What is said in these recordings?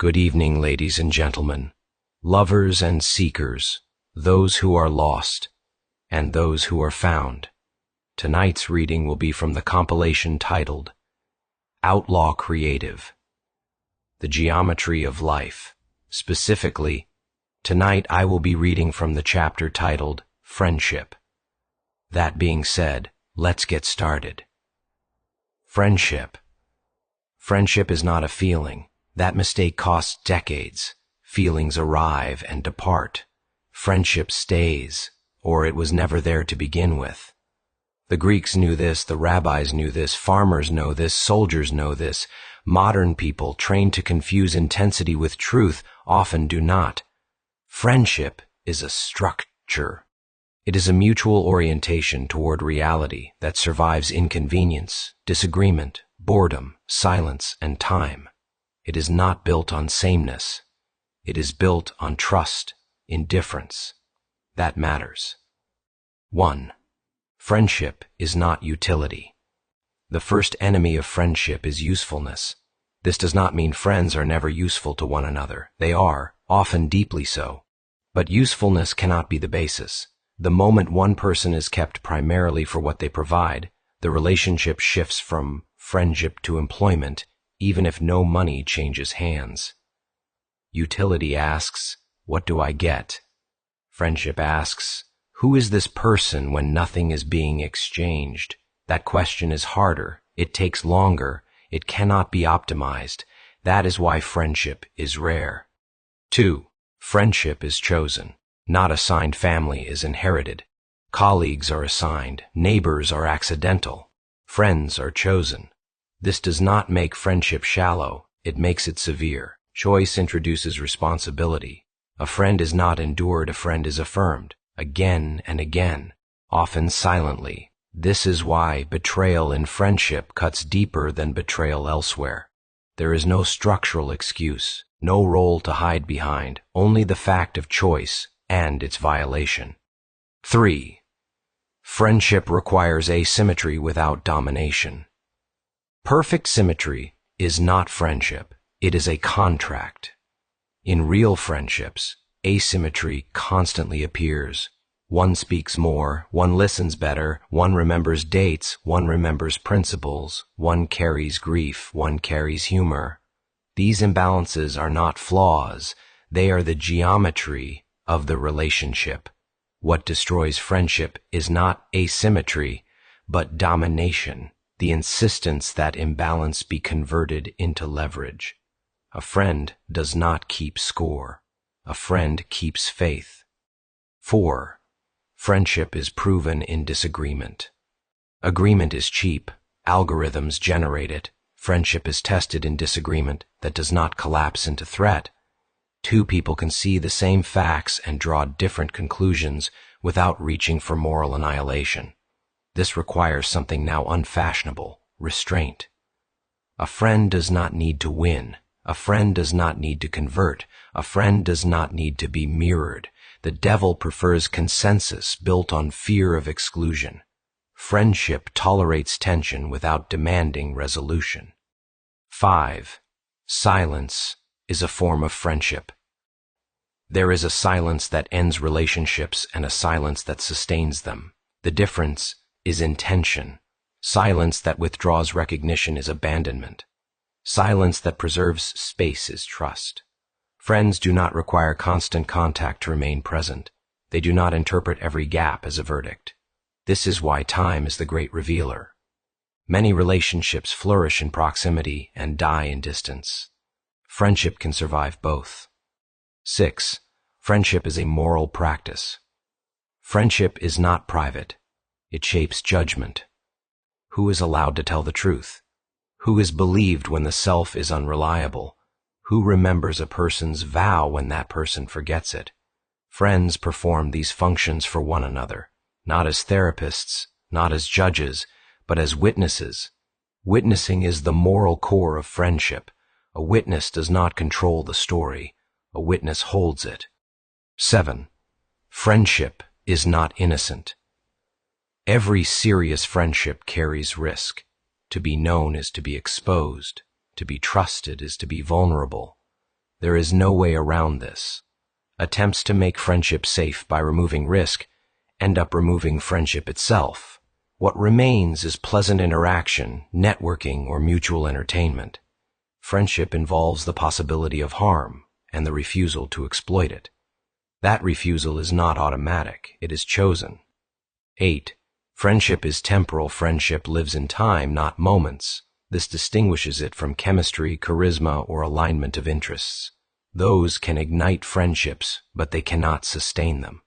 Good evening, ladies and gentlemen, lovers and seekers, those who are lost, and those who are found. Tonight's reading will be from the compilation titled Outlaw Creative, The Geometry of Life. Specifically, tonight I will be reading from the chapter titled Friendship. That being said, let's get started. Friendship. Friendship is not a feeling. That mistake costs decades. Feelings arrive and depart. Friendship stays, or it was never there to begin with. The Greeks knew this, the rabbis knew this, farmers know this, soldiers know this. Modern people, trained to confuse intensity with truth, often do not. Friendship is a structure. It is a mutual orientation toward reality that survives inconvenience, disagreement, boredom, silence, and time. It is not built on sameness. It is built on trust, indifference. That matters. 1. Friendship is not utility. The first enemy of friendship is usefulness. This does not mean friends are never useful to one another. They are, often deeply so. But usefulness cannot be the basis. The moment one person is kept primarily for what they provide, the relationship shifts from friendship to employment, even if no money changes hands. Utility asks, what do I get? Friendship asks, who is this person when nothing is being exchanged? That question is harder. It takes longer. It cannot be optimized. That is why friendship is rare. 2. Friendship is chosen. Not assigned. Family is inherited. Colleagues are assigned. Neighbors are accidental. Friends are chosen. This does not make friendship shallow. It makes it severe. Choice introduces responsibility. A friend is not endured. A friend is affirmed. Again and again, often silently. This is why betrayal in friendship cuts deeper than betrayal elsewhere. There is no structural excuse, no role to hide behind, only the fact of choice and its violation. 3. Friendship requires asymmetry without domination. Perfect symmetry is not friendship. It is a contract. In real friendships, asymmetry constantly appears. One speaks more, one listens better, one remembers dates, one remembers principles, one carries grief, one carries humor. These imbalances are not flaws. They are the geometry of the relationship. What destroys friendship is not asymmetry, but domination, the insistence that imbalance be converted into leverage. A friend does not keep score. A friend keeps faith. 4. Friendship is proven in disagreement. Agreement is cheap. Algorithms generate it. Friendship is tested in disagreement that does not collapse into threat. Two people can see the same facts and draw different conclusions without reaching for moral annihilation. This requires something now unfashionable, restraint. A friend does not need to win. A friend does not need to convert. A friend does not need to be mirrored. The devil prefers consensus built on fear of exclusion. Friendship tolerates tension without demanding resolution. 5. Silence is a form of friendship. There is a silence that ends relationships and a silence that sustains them. The difference is intention. Silence that withdraws recognition is abandonment. Silence that preserves space is trust. Friends do not require constant contact to remain present. They do not interpret every gap as a verdict. This is why time is the great revealer. Many relationships flourish in proximity and die in distance. Friendship can survive both. 6. Friendship is a moral practice. Friendship is not private. It shapes judgment. Who is allowed to tell the truth? Who is believed when the self is unreliable? Who remembers a person's vow when that person forgets it? Friends perform these functions for one another, not as therapists, not as judges, but as witnesses. Witnessing is the moral core of friendship. A witness does not control the story. A witness holds it. 7. Friendship is not innocent. Every serious friendship carries risk. To be known is to be exposed. To be trusted is to be vulnerable. There is no way around this. Attempts to make friendship safe by removing risk end up removing friendship itself. What remains is pleasant interaction, networking, or mutual entertainment. Friendship involves the possibility of harm and the refusal to exploit it. That refusal is not automatic, it is chosen. 8. Friendship is temporal. Friendship lives in time, not moments. This distinguishes it from chemistry, charisma, or alignment of interests. Those can ignite friendships, but they cannot sustain them.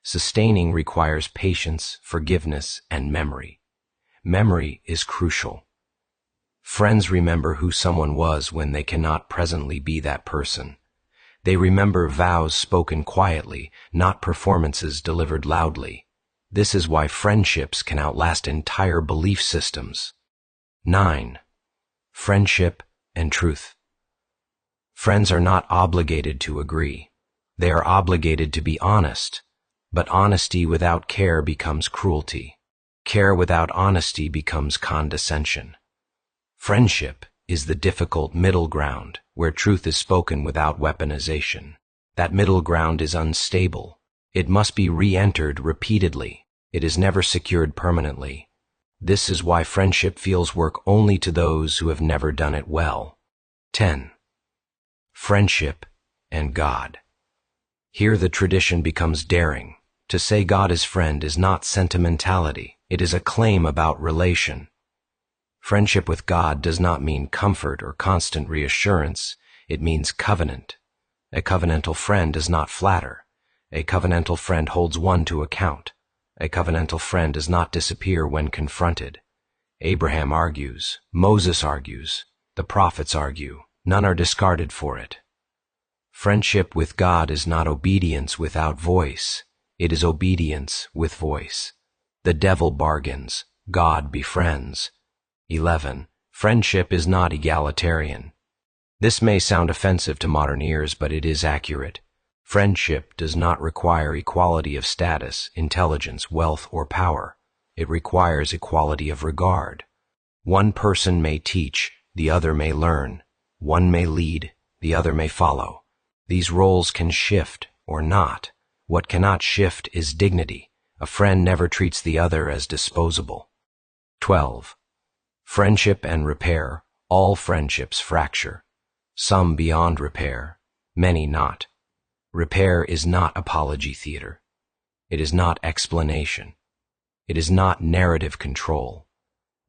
Sustaining requires patience, forgiveness, and memory. Memory is crucial. Friends remember who someone was when they cannot presently be that person. They remember vows spoken quietly, not performances delivered loudly. This is why friendships can outlast entire belief systems. 9. Friendship and truth. Friends are not obligated to agree. They are obligated to be honest. But honesty without care becomes cruelty. Care without honesty becomes condescension. Friendship is the difficult middle ground where truth is spoken without weaponization. That middle ground is unstable. It must be re-entered repeatedly. It is never secured permanently. This is why friendship feels work only to those who have never done it well. 10. Friendship and God. Here the tradition becomes daring. To say God is friend is not sentimentality. It is a claim about relation. Friendship with God does not mean comfort or constant reassurance. It means covenant. A covenantal friend does not flatter. A covenantal friend holds one to account. A covenantal friend does not disappear when confronted. Abraham argues. Moses argues. The prophets argue. None are discarded for it. Friendship with God is not obedience without voice. It is obedience with voice. The devil bargains. God befriends. 11. Friendship is not egalitarian. This may sound offensive to modern ears, but it is accurate. Friendship does not require equality of status, intelligence, wealth, or power. It requires equality of regard. One person may teach, the other may learn. One may lead, the other may follow. These roles can shift or not. What cannot shift is dignity. A friend never treats the other as disposable. 12. Friendship and repair. All friendships fracture. Some beyond repair, many not. Repair is not apology theater. It is not explanation. It is not narrative control.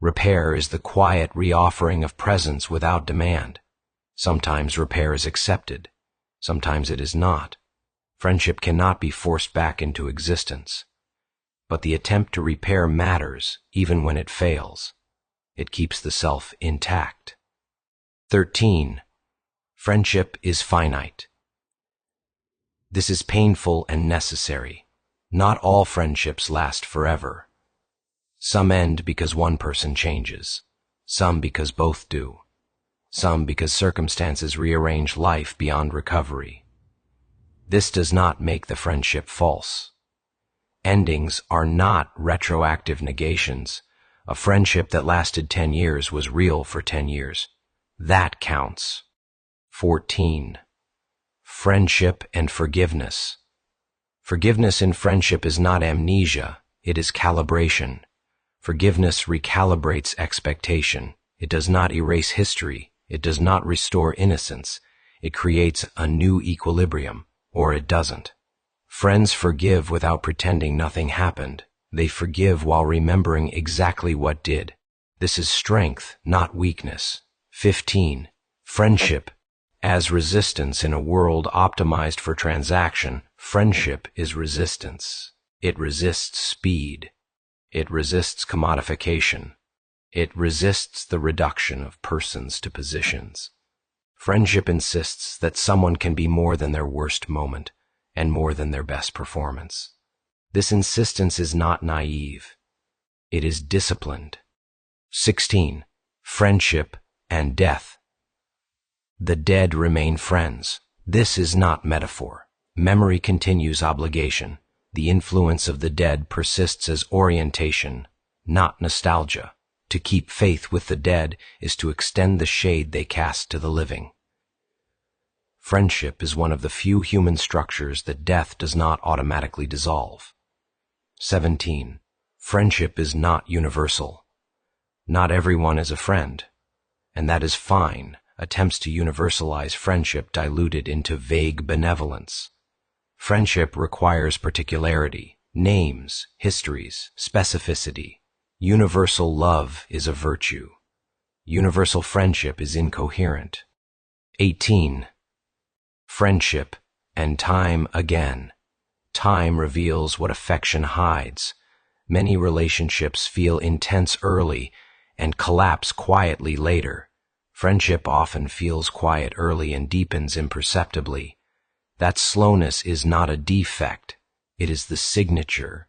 Repair is the quiet reoffering of presence without demand. Sometimes repair is accepted. Sometimes it is not. Friendship cannot be forced back into existence. But the attempt to repair matters even when it fails. It keeps the self intact. 13. Friendship is finite. This is painful and necessary. Not all friendships last forever. Some end because one person changes. Some because both do. Some because circumstances rearrange life beyond recovery. This does not make the friendship false. Endings are not retroactive negations. A friendship that lasted 10 years was real for 10 years. That counts. 14. Friendship and forgiveness. Forgiveness in friendship is not amnesia, it is calibration. Forgiveness recalibrates expectation. It does not erase history. It does not restore innocence. It creates a new equilibrium, or it doesn't. Friends forgive without pretending nothing happened. They forgive while remembering exactly what did. This is strength, not weakness. 15. Friendship as resistance in a world optimized for transaction. Friendship is resistance. It resists speed. It resists commodification. It resists the reduction of persons to positions. Friendship insists that someone can be more than their worst moment and more than their best performance. This insistence is not naive. It is disciplined. 16. Friendship and death. The dead remain friends. This is not metaphor. Memory continues obligation. The influence of the dead persists as orientation, not nostalgia. To keep faith with the dead is to extend the shade they cast to the living. Friendship is one of the few human structures that death does not automatically dissolve. 17. Friendship is not universal. Not everyone is a friend, and that is fine. Attempts to universalize friendship diluted into vague benevolence. Friendship requires particularity, names, histories, specificity. Universal love is a virtue. Universal friendship is incoherent. 18. Friendship and time again. Time reveals what affection hides. Many relationships feel intense early and collapse quietly later. Friendship often feels quiet early and deepens imperceptibly. That slowness is not a defect, it is the signature.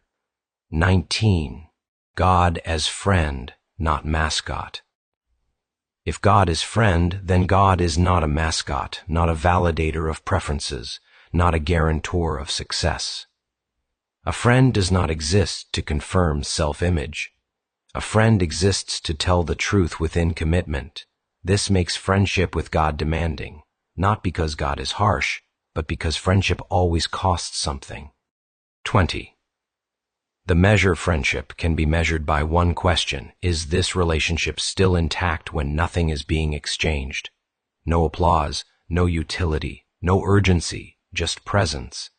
19. God as friend, not mascot. If God is friend, then God is not a mascot, not a validator of preferences, not a guarantor of success. A friend does not exist to confirm self-image. A friend exists to tell the truth within commitment. This makes friendship with God demanding, not because God is harsh, but because friendship always costs something. 20. The measure friendship can be measured by one question: is this relationship still intact when nothing is being exchanged? No applause, no utility, no urgency, just presence.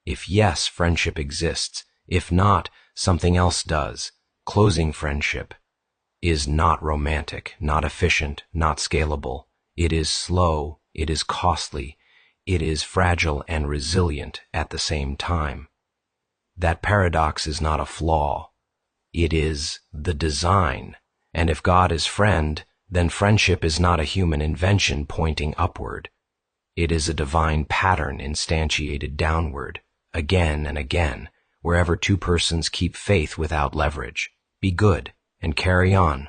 If yes, friendship exists. If not, something else does. Closing friendship is not romantic, not efficient, not scalable. It is slow, it is costly, it is fragile and resilient at the same time. That paradox is not a flaw. It is the design. And if God is friend, then friendship is not a human invention pointing upward. It is a divine pattern instantiated downward, again and again, wherever two persons keep faith without leverage. Be good and carry on.